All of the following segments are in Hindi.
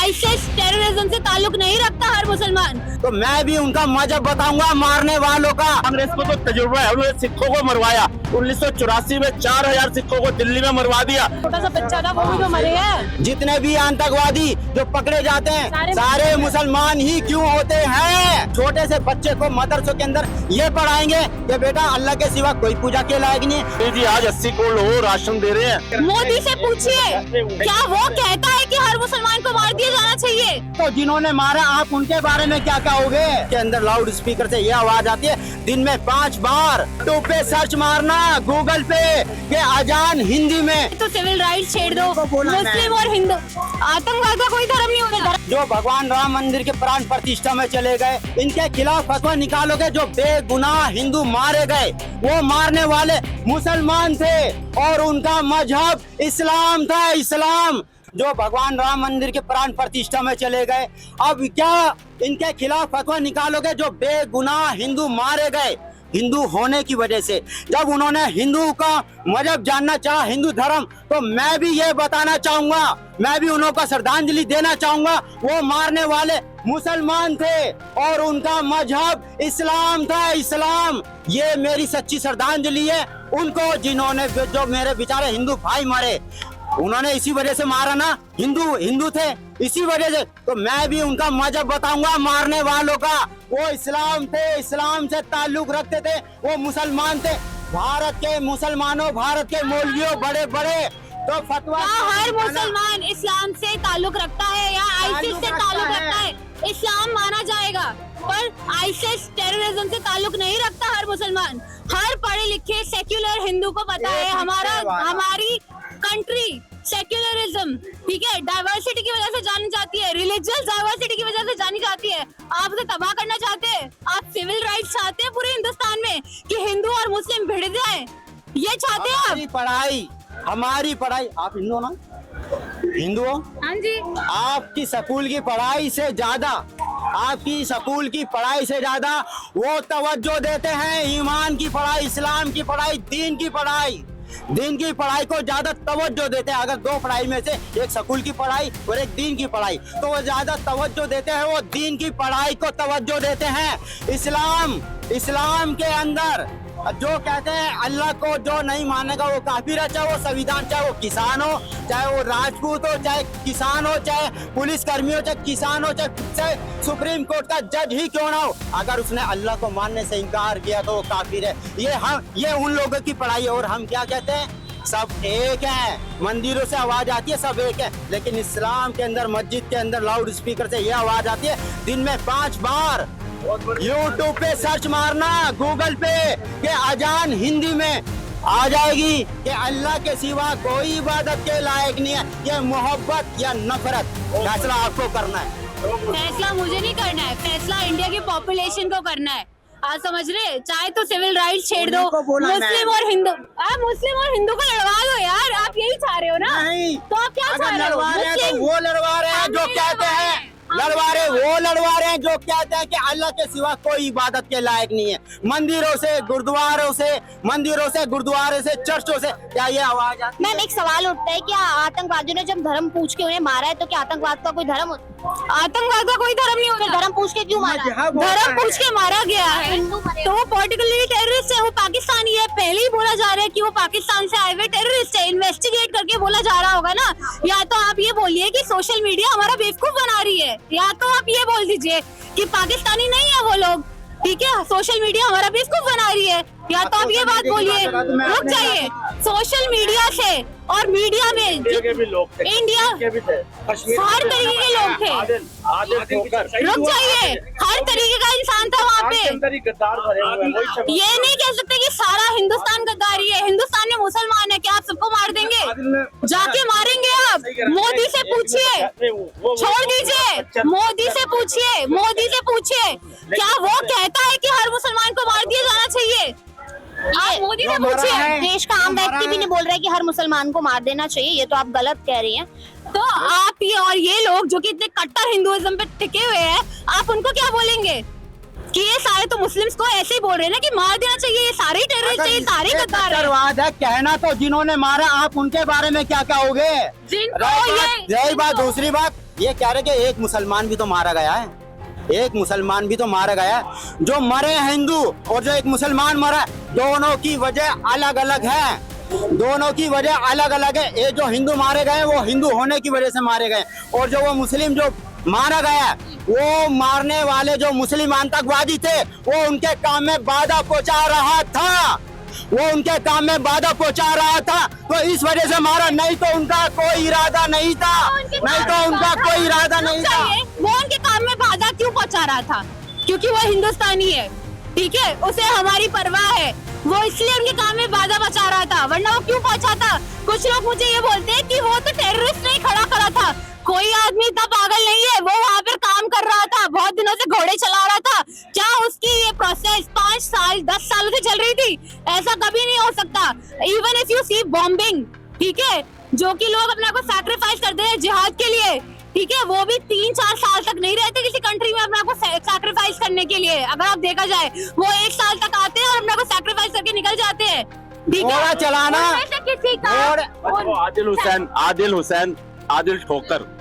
आईसिस टेररिज्म से ताल्लुक नहीं रखता हर मुसलमान। तो मैं भी उनका मजहब बताऊंगा मारने वालों का। कांग्रेस को तो तजुर्बा है, उन्होंने सिखों को मरवाया। 1984 में 4000 सिखों को दिल्ली में मरवा दिया। छोटा सा बच्चा था, वो भी तो मरे हैं। जितने भी आतंकवादी जो पकड़े जाते हैं सारे मुसलमान ही क्यों होते हैं? छोटे से बच्चे को मदरसों के अंदर ये पढ़ाएंगे कि बेटा अल्लाह के सिवा कोई पूजा के लायक नहीं है। जी आज 80 करोड़ लोग राशन दे रहे हैं। मोदी से पूछिए क्या वो कहता है कि हर मुसलमान को मार दिया जाना चाहिए? तो जिन्होंने मारा आप उनके बारे में क्या कहोगे? के अंदर लाउड स्पीकर से ये आवाज आती है दिन में 5 बार। यूट्यूब पे सर्च मारना, गूगल पे के अजान हिंदी में। तो सिविल राइट्स छेड़ दो, मुस्लिम और हिंदू। आतंकवाद का कोई धर्म नहीं होता। जो भगवान राम मंदिर के प्राण प्रतिष्ठा में चले गए, इनके खिलाफ फतवा निकालोगे। जो बेगुनाह हिंदू मारे गए वो मारने वाले मुसलमान थे और उनका मजहब इस्लाम था। इस्लाम जो भगवान राम मंदिर के प्राण प्रतिष्ठा में चले गए, अब क्या इनके खिलाफ फतवा निकालोगे? जो बेगुनाह हिंदू मारे गए हिंदू होने की वजह से, जब उन्होंने हिंदू का मजहब जानना चाहा, हिंदू धर्म, तो मैं भी ये बताना चाहूंगा, मैं भी उन्हों को श्रद्धांजलि देना चाहूंगा। वो मारने वाले मुसलमान थे और उनका मजहब इस्लाम था। इस्लाम ये मेरी सच्ची श्रद्धांजलि है उनको, जिन्होंने जो मेरे बेचारे हिंदू भाई मरे, उन्होंने इसी वजह से मारा ना। हिंदू थे इसी वजह से। तो मैं भी उनका मजहब बताऊंगा मारने वालों का। वो इस्लाम थे, इस्लाम से ताल्लुक रखते थे, वो मुसलमान थे। भारत के मुसलमानों, भारत के मौलवियों बड़े बड़े तो फतवा। हर मुसलमान इस्लाम से ताल्लुक रखता है या आईसिस से ताल्लुक रखता है, इस्लाम माना जाएगा। पर आईसिस टेररिज्म से ताल्लुक नहीं रखता हर मुसलमान। हर पढ़े लिखे सेक्युलर हिंदू को पता है हमारी कंट्री सेक्युलरिज्म, ठीक है, डाइवर्सिटी की वजह से जानी जाती है, रिलीजियस डाइवर्सिटी की वजह से जानी जाती है। आप उसे तबाह करना चाहते हैं? आप सिविल राइट्स चाहते हैं पूरे हिंदुस्तान में कि हिंदू और मुस्लिम भिड़ जाए? ये चाहते हैं आप? हमारी पढ़ाई, आप हिंदू ना? हिंदू हो? हाँ जी। आपकी स्कूल की पढ़ाई से ज्यादा, आपकी स्कूल की पढ़ाई से ज्यादा वो तवज्जो देते हैं ईमान की पढ़ाई, इस्लाम की पढ़ाई, दीन की पढ़ाई। दीन की पढ़ाई को ज्यादा तवज्जो देते हैं। अगर 2 पढ़ाई में से एक स्कूल की पढ़ाई और एक दीन की पढ़ाई, तो वो ज्यादा तवज्जो देते हैं, वो दीन की पढ़ाई को तवज्जो देते हैं। इस्लाम के अंदर जो कहते हैं अल्लाह को जो नहीं मानेगा वो काफिर है। चाहे वो संविधान, चाहे वो किसान हो, चाहे वो राजपूत हो, चाहे किसान हो, चाहे पुलिस कर्मी हो, चाहे किसान हो, चाहे सुप्रीम कोर्ट का जज ही क्यों ना हो, अगर उसने अल्लाह को मानने से इनकार किया तो वो काफिर है। ये उन लोगों की पढ़ाई है। और हम क्या कहते हैं? सब एक हैं। मंदिरों से आवाज आती है सब एक है, लेकिन इस्लाम के अंदर, मस्जिद के अंदर लाउड स्पीकर से ये आवाज आती है दिन में 5 बार। यूट्यूब पे सर्च मारना, गूगल पे के अजान हिंदी में आ जाएगी कि अल्लाह के सिवा कोई इबादत के लायक नहीं है। ये मोहब्बत या नफरत, फैसला आपको करना है। फैसला मुझे नहीं करना है, फैसला इंडिया की पॉपुलेशन को करना है। आप समझ रहे? चाहे तो सिविल राइट्स छेड़ दो, मुस्लिम और हिंदू। आप मुस्लिम और हिंदू को लड़वा दो यार, आप यही चाह रहे हो ना? नहीं, तो आप क्या चाह रहे हो? वो लड़वा रहे हैं जो कहते हैं लड़वा रहे हैं जो कहते हैं कि अल्लाह के सिवा कोई इबादत के लायक नहीं है। मंदिरों से, गुरुद्वारे से, चर्चों से क्या ये आवाज आती है? मैम एक सवाल उठता है, क्या आतंकवादियों ने जब धर्म पूछ के उन्हें मारा है तो क्या आतंकवाद का कोई धर्म? आतंकवाद का कोई धर्म नहीं होता। धर्म पूछ के क्यों मारा? धर्म पूछ के मारा गया है तो वो पर्टिकुलरली टेररिस्ट है, वो पाकिस्तानी है। पहले ही बोला जा रहा है कि वो पाकिस्तान से आए हुए टेररिस्ट है। इन्वेस्टिगेट करके बोला जा रहा होगा ना। या तो आप ये बोलिए कि सोशल मीडिया हमारा बेवकूफ बना रही है, या तो आप ये बोल दीजिए कि पाकिस्तानी नहीं है वो लोग, ठीक है, सोशल मीडिया हमारा बेवकूफ बना रही है। या तो आप ये बात बोलिए। रुक जाइए। सोशल मीडिया से और मीडिया में इंडिया हर तरीके के लोग थे। रुक जाइए, हर तरीके का इंसान था वहाँ पे। ये नहीं कह सकते कि सारा हिंदुस्तान गद्दारी है। हिंदुस्तान में मुसलमान है, क्या आप सबको मार देंगे? जाके मारेंगे आप? मोदी से पूछिए, छोड़ दीजिए, मोदी से पूछिए क्या वो कहता है कि हर मुसलमान को मार दिया जाना चाहिए? आप मोदी से पूछिए। देश का आम व्यक्ति भी नहीं बोल रहा है कि हर मुसलमान को मार देना चाहिए, ये तो आप गलत कह रही हैं। तो आप ये लोग जो कि इतने कट्टर हिंदुइज्म पे टिके हुए हैं, आप उनको क्या बोलेंगे? कि ये सारे तो मुस्लिम्स को ऐसे ही बोल रहे हैं ना कि मार देना चाहिए, ये सारे ही टेररिस्ट है, ये सारे गद्दार हैं। कहना तो जिन्होंने मारा, आप उनके बारे में क्या कहोगे? जिनको रही बात, दूसरी बात ये कह रहे कि एक मुसलमान भी तो मारा गया है, एक मुसलमान भी तो मारा गया है। जो मरे हैं हिंदू और जो एक मुसलमान मरा है, दोनों की वजह अलग अलग है, दोनों की वजह अलग अलग है। ये जो हिंदू मारे गए वो हिंदू होने की वजह से मारे गए, और जो वो मुस्लिम जो मारा गया वो मारने वाले जो मुस्लिम आतंकवादी थे वो उनके काम में बाधा पहुंचा रहा था, वो उनके काम में बाधा पहुंचा रहा था, तो इस वजह से मारा, नहीं तो उनका कोई इरादा नहीं था, नहीं तो उनका कोई इरादा नहीं था। वो उनके काम में बाधा क्यों पहुंचा रहा था? क्योंकि वो हिंदुस्तानी है, ठीक है, उसे हमारी परवाह है, वो इसलिए उनके काम में बाधा पहुंचा रहा था, वरना वो क्यों पहुंचा था? कुछ लोग मुझे ये बोलते हैं कि वो तो टेररिस्ट नहीं खड़ा था, कोई आदमी इतना पागल नहीं है, वो वहाँ पर काम कर रहा था, बहुत दिनों से घोड़े चला रहा था। क्या उसकी ये प्रोसेस 5 साल 10 साल से चल रही थी? ऐसा कभी नहीं हो सकता। Even if you see bombing, ठीक है, जो कि लोग अपने को सैक्रिफाइस करते हैं जिहाद के लिए, ठीक है, वो भी 3-4 साल तक नहीं रहते किसी कंट्री में अपने को सैक्रिफाइस करने के लिए। अगर आप देखा जाए वो 1 साल तक आते हैं और अपने को सैक्रिफाइस करके निकल जाते हैं, ठीक है। चलाना किसी का आदिल हुसैन, आदिल ठोकर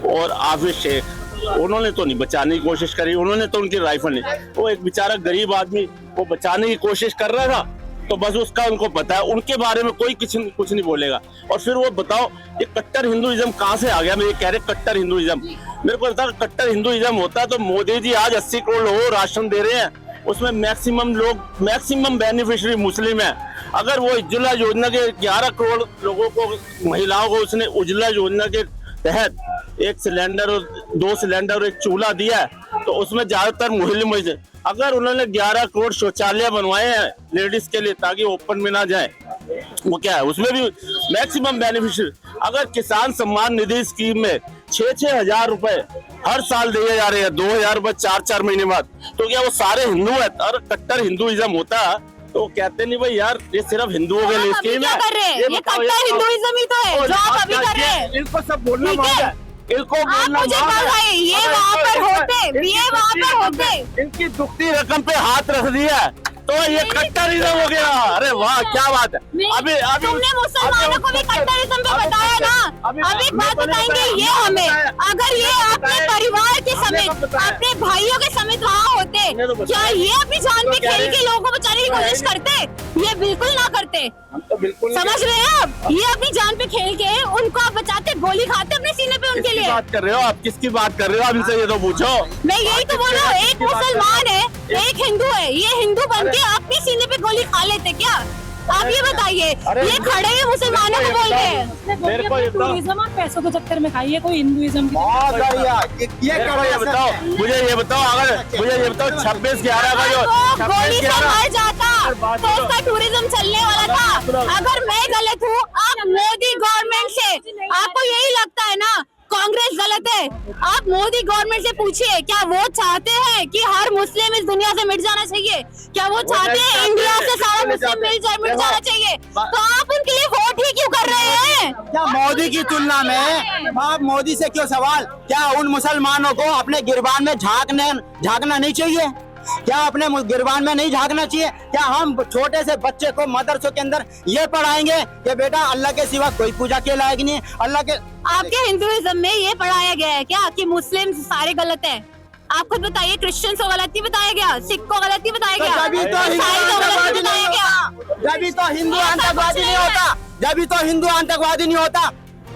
और आफिज शेख, उन्होंने तो नहीं बचाने की कोशिश करी, उन्होंने तो उनकी राइफल नहीं, वो एक बेचारा गरीब आदमी वो बचाने की कोशिश कर रहा था, तो बस उसका उनको पता है, उनके बारे में कोई कुछ नहीं बोलेगा। और फिर वो बताओ ये कट्टर हिंदुइज्म कहाँ से आ गया? मैं ये कह रहे कट्टर हिंदुइज्म, मेरे को लगता है कट्टर हिंदुइज्म होता है तो मोदी जी आज 80 करोड़ लोगों को राशन दे रहे हैं, उसमें मैक्सिमम बेनिफिशियरी मुस्लिम है। अगर वो उज्ज्वला योजना के 11 करोड़ लोगों को, महिलाओं को उसने उज्ज्वला योजना के तहत 1 सिलेंडर और 2 सिलेंडर और 1 चूल्हा दिया है, तो उसमें ज्यादातर मुस्लिम। अगर उन्होंने 11 करोड़ शौचालय बनवाए हैं लेडीज के लिए ताकि ओपन में ना जाए, वो क्या है, उसमें भी मैक्सिमम बेनिफिशियरी। अगर किसान सम्मान निधि स्कीम में 6-6 हजार रुपए हर साल दिए जा रहे हैं, 2,000 रुपए 4-4 महीने बाद, तो क्या वो सारे हिंदू है? और कट्टर हिंदुइज्म होता तो वो कहते नहीं भाई यार ये सिर्फ हिंदुओं के लिए स्कीम है। ये कट्टर हिंदुइज्म ही तो है जो आप अभी कर रहे हैं। इनको सब बोलना मांगा, इनको बोलना मुझे बताइए, ये वहाँ पर होते, इनकी दुखती रकम पे हाथ रख दिया तो ये कट्टरिज्म हो गया। अरे वाह क्या बात है। अभी तुमने मुसलमानों को भी कट्टरिज्म पे बताया ना। अब एक बात बताएंगे ये हमें, अगर ये अपने परिवार के समेत, अपने भाइयों के समेत वहाँ होते, क्या ये अपनी जान पे खेल के लोगों को बचाने की कोशिश करते? ये बिल्कुल ना करते। समझ रहे हैं आप? ये अपनी जान पे खेल के उनको आप बचाते, गोली खाते अपने सीने पे उनके लिए। बात कर रहे हो आप? किसकी बात कर रहे हो आप? इनसे ये तो पूछो। मैं यही तो बोल रहा हूँ, एक मुसलमान है, एक हिंदू है, ये हिंदू बन के अपनी सीने पे गोली खा लेते क्या? आप ये बताइए, ये खड़े हुए मुसलमानों को बोल रहे हैं। मेरे को हिंदुइज्म और पैसों के चक्कर में खाइए, कोई हिंदुइज्म की बहुत बढ़िया। ये बताओ, मुझे ये बताओ, अगर मुझे ये बताओ 26/11 का जो गोली से मर जाता तो उसका टूरिज्म चलने वाला था। अगर मैं गलत हूँ, आप मोदी गवर्नमेंट से, आपको यही लगता है ना कांग्रेस गलत है? आप मोदी गवर्नमेंट से पूछिए, क्या वो चाहते हैं कि हर मुस्लिम इस दुनिया से मिट जाना चाहिए? क्या वो चाहते हैं इंडिया से सारा मुस्लिम मिट जाना चाहिए? तो आप उनके लिए वोट ही क्यों कर रहे हैं? क्या मोदी की तुलना में आप मोदी से क्यों सवाल? क्या उन मुसलमानों को अपने गिरबान में झांकना नहीं चाहिए? क्या अपने गिरबान में नहीं झांकना चाहिए? क्या हम छोटे से बच्चे को मदरसों के अंदर ये पढ़ाएंगे कि बेटा अल्लाह के सिवा कोई पूजा के लायक नहीं है? अल्लाह के आपके हिंदुइज्म में ये पढ़ाया गया है क्या कि मुस्लिम सारे गलत हैं? आप खुद बताइए, क्रिश्चियन को गलत नहीं बताया गया, सिख को गलत नहीं बताया गया, जब तो ईसाई को गलत नहीं बताया गया। जब तो हिंदू आतंकवादी नहीं होता, जब तो हिंदू आतंकवादी नहीं होता।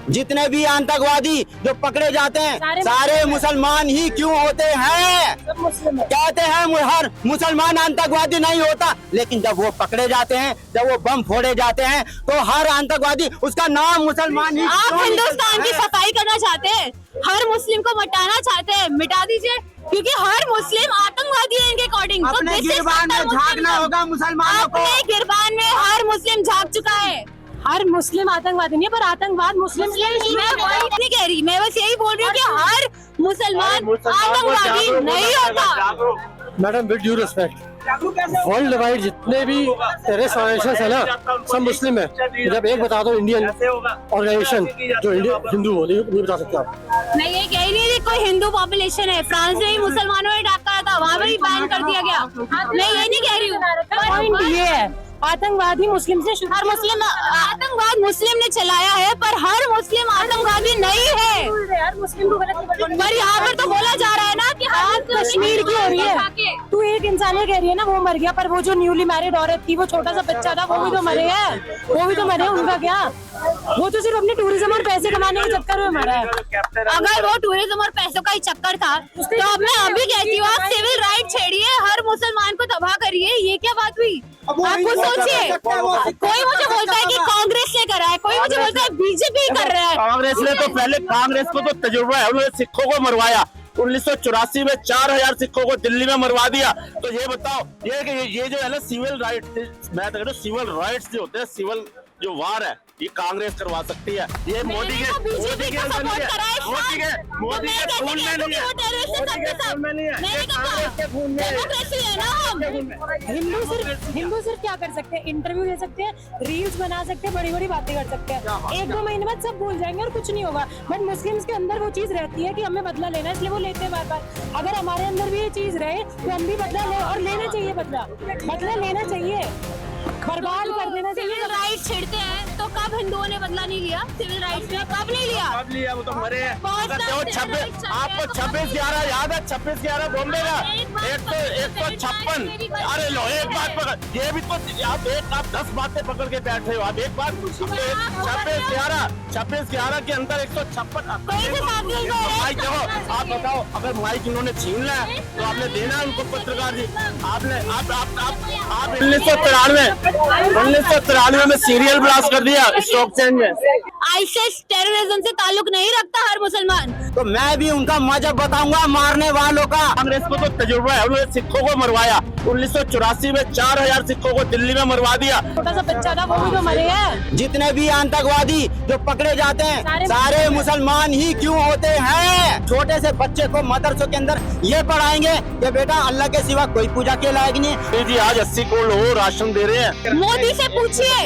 जितने भी आतंकवादी जो पकड़े जाते हैं सारे मुसलमान ही क्यों होते हैं? कहते हैं हर मुसलमान आतंकवादी नहीं होता, लेकिन जब वो पकड़े जाते हैं, जब वो बम फोड़े जाते हैं, तो हर आतंकवादी उसका नाम मुसलमान ही। आप हिंदुस्तान की सफाई करना चाहते हैं, हर मुस्लिम को मिटाना चाहते हैं, मिटा दीजिए, क्योंकि हर मुस्लिम आतंकवादी है इनके अकॉर्डिंग। अपने गिरबान में झांकना होगा मुसलमानों को। अपने गिरबान में हर मुस्लिम झांक चुका है। हर मुस्लिम आतंकवादी नहीं, पर आतंकवाद मुस्लिम मैं वही नहीं कह रही, मैं बस यही बोल रही हूँ कि हर मुसलमान आतंकवादी नहीं होता। Madam with due respect, world wide जितने भी टेररिस्ट ऑर्गेनाइजेशन है ना, सब मुस्लिम है। जब एक बता दो इंडियन ऑर्गेनाइजेशन जो हिंदू हो, नहीं बता सकते आप। मैं ये कह नहीं रही कोई हिंदू पॉपुलेशन है, फ्रांस में भी मुसलमानों ने अटैक करा था, वहाँ पर भी बैन कर दिया गया। मैं ये नहीं कह रही हूँ। पॉइंट ये है आतंकवादी मुस्लिम से शुरू हर मुस्लिम आतंकवाद मुस्लिम ने चलाया है, पर हर मुस्लिम आतंकवादी नहीं है। हर मुस्लिम को गलत पर यहाँ पर तो बोला जा रहा है ना कि आज कश्मीर की हो रही है। तू एक इंसान ये कह रही है ना वो मर गया, पर वो जो न्यूली मैरिड औरत थी, वो छोटा सा बच्चा था, वो भी तो मरे हैं। वो भी तो मरे हैं, उनका क्या? वो तो सिर्फ अपने टूरिज्म और पैसे कमाने के चक्कर में मरा है। अगर वो टूरिज्म और पैसों का ही चक्कर था तो अब मैं अभी कहती हूँ आप सिविल राइट छेड़िए, हर मुसलमान को तबाह करिए, ये क्या बात हुई? आप खुद सोचिए। कोई मुझे बोलता है कि कांग्रेस ने करा है, कोई मुझे बोलता है बीजेपी कर रहा है। कांग्रेस ने तो पहले, कांग्रेस को तो तजुर्बा है, उन्होंने सिखों को मरवाया 1984 में 4000 सिखों को दिल्ली में मरवा दिया। तो ये बताओ, ये जो है ना सिविल राइट्स, मैं तो कह रहा हूँ सिविल राइट्स जो होते हैं, सिविल जो वार है, ये कांग्रेस करवा सकती है। ये मोदी के अंदर नहीं है, मोदी के खून में नहीं है, मोदी के खून में नहीं है, ये कांग्रेस के खून में है। डेमोक्रेसी है ना हम। हिंदू सिर्फ क्या कर सकते हैं? इंटरव्यू दे सकते हैं, रील्स बना सकते हैं, बड़ी बड़ी बातें कर सकते हैं। 1-2 महीने बाद सब भूल जाएंगे और कुछ नहीं होगा। बट मुस्लिम्स के अंदर वो चीज रहती है कि हमें बदला लेना है, इसलिए वो लेते हैं बार बार। अगर हमारे अंदर भी ये चीज रहे तो हम भी बदला ले, और लेना चाहिए बदला लेना चाहिए, बर्बाद कर देना चाहिए। सिविल राइट छेड़ते हैं तो कब हिंदुओं ने बदला नहीं लिया? सिविल राइट्स में कब नहीं लिया? कब लिया? वो तो मरे हैं। बहुत अगर सारे वो civil rights चल रहे हैं, आपको तो 26/11 याद है? 26/11 बॉम्बे का एक बात 156। मेरी बात अरे लो, एक बात पकड़, ये भी तो आप 10 बातें पकड़ के बैठे हो। आप एक बात, 26/11 के अंदर 156। कोई से साथी को माइक देखो, आप बताओ, अगर माइक इन्होंने छीन लिया तो आपने देना है उनको? पत्रकार जी, आपने आप 1993 में सीरियल ब्लास्ट कर दिया स्टॉक एक्सचेंज में। आईसिस टेररिज्म से ताल्लुक नहीं रखता हर मुसलमान। तो मैं भी उनका मजहब बताऊंगा मारने वालों का। कांग्रेस को तो तजुर्बा है, उन्होंने सिखों को मरवाया 1984 में 4000 सिखों को दिल्ली में मरवा दिया। छोटा सा बच्चा था, वो भी तो मरे हैं। जितने भी आतंकवादी जो पकड़े जाते हैं सारे मुसलमान ही क्यों होते हैं? छोटे से बच्चे को मदरसों के अंदर ये पढ़ाएंगे कि बेटा अल्लाह के सिवा कोई पूजा के लायक नहीं है। जी आज 80 करोड़ लोग राशन दे रहे हैं। मोदी से पूछिए,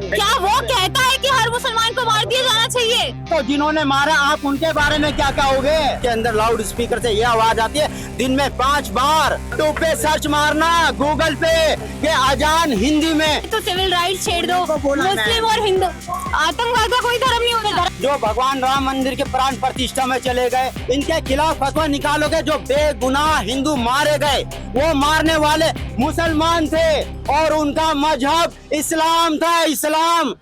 क्या वो कहता है कि हर मुसलमान को मार दिया जाना चाहिए? तो जिन्होंने मारा आप उनके बारे में क्या कहोगे? के अंदर लाउड स्पीकर से ये आवाज आती है दिन में 5 बार। यूट्यूब पे सर्च मारना, गूगल पे के अजान हिंदी में। तो सिविल राइट छेड़ दो, मुस्लिम और हिंदू, आतंकवाद का कोई धर्म नहीं होता। जो भगवान राम मंदिर के प्राण प्रतिष्ठा में चले गए, इनके खिलाफ फतवा निकालोगे। जो बेगुनाह हिंदू मारे गए, वो मारने वाले मुसलमान थे और उनका मजहब इस्लाम था। इस्लाम